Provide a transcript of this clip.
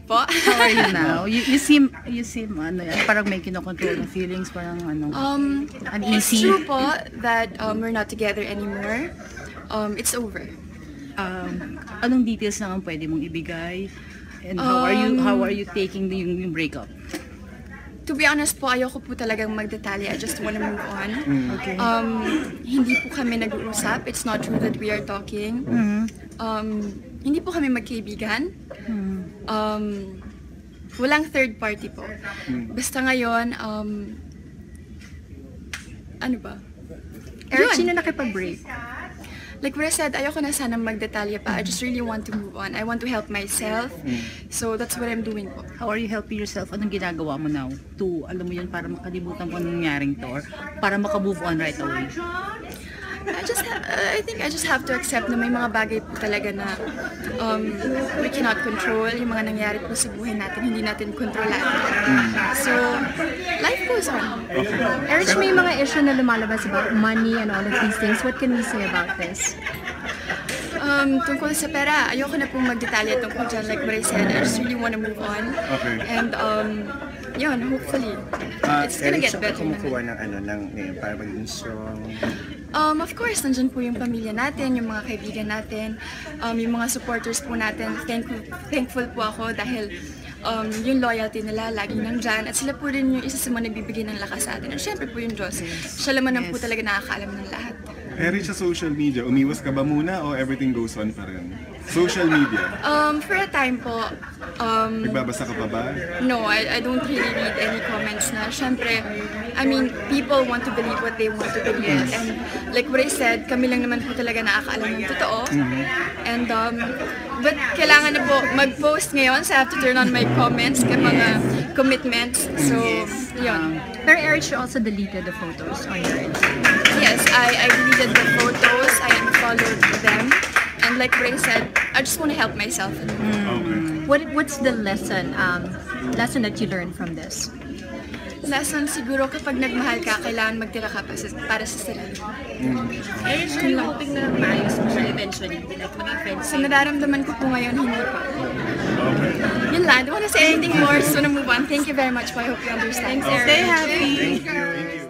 Po? How are you now? You seem, ano yan, parang may kinokontrol ng feelings, parang ano, It's uneasy. true po that we're not together anymore. It's over. Anong details na ang pwede mong ibigay? And how are you taking yung breakup? To be honest po, ayoko po talagang magdetalye. I just wanna move on. Okay. Hindi po kami nag-uusap. It's not true that we are talking. Hindi po kami magkaibigan. Walang third party po. Basta ngayon, ano ba? Eric, Yun. sino nakipag-break? Like what I said, ayoko na sana magdetalye pa. I just really want to move on. I want to help myself. So that's what I'm doing po. How are you helping yourself? Anong ginagawa mo now? To, alam mo yun, para makalimutan mo anong nangyaring to, or para maka-move on right away? I think I just have to accept na may mga bagay po talaga na we cannot control. Yung mga nangyari po sa buhay natin, hindi natin kontrolado. So, life goes on. Eric, may mga issue na lumalabas about money and all of these things. What can we say about this? Tungkol sa pera, ayoko na pong magdetalye tungkol dyan. Like what I said, I just really want to move on. Okay. And, yun, hopefully, it's gonna get better. Kumukuha ng ano, ng ngayon para maging strong. Of course, nandyan po yung pamilya natin, yung mga kaibigan natin, yung mga supporters po natin. Thankful po ako dahil yung loyalty nila lagi nandyan. At sila po rin yung isa sa mga nagbibigay ng lakas sa atin. At syempre po yung Diyos. Siya naman ang po talaga nakakaalam ng lahat. Eric, sa social media, umiwas ka ba muna o everything goes on pa rin? Social media, For a time po, nagbabasa ka pa ba? no, I don't really read any comments na. Syempre, I mean, people want to believe what they want to believe. And like what I said, kami lang naman po talaga nakakaalam ng totoo. And but kailangan na po mag-post ngayon, so I have to turn on my comments, kay mga commitments. So, yun. Pero Eric, you also deleted the photos on your Instagram. Yes, I deleted the photos, I unfollowed them. And like what I said, I just want to help myself. Okay. What's the lesson that you learned from this? Lesson siguro, kapag nagmahal ka, kailangan magtira ka para sa sarili. Eric, sure you hoping na maayos mo siya eventually? Like, maging friends So nararamdaman ko po ngayon, hindi pa. Yun lang, I don't want to say anything more, so na move on. Thank you very much po. I hope you understand. Stay happy! Thank you.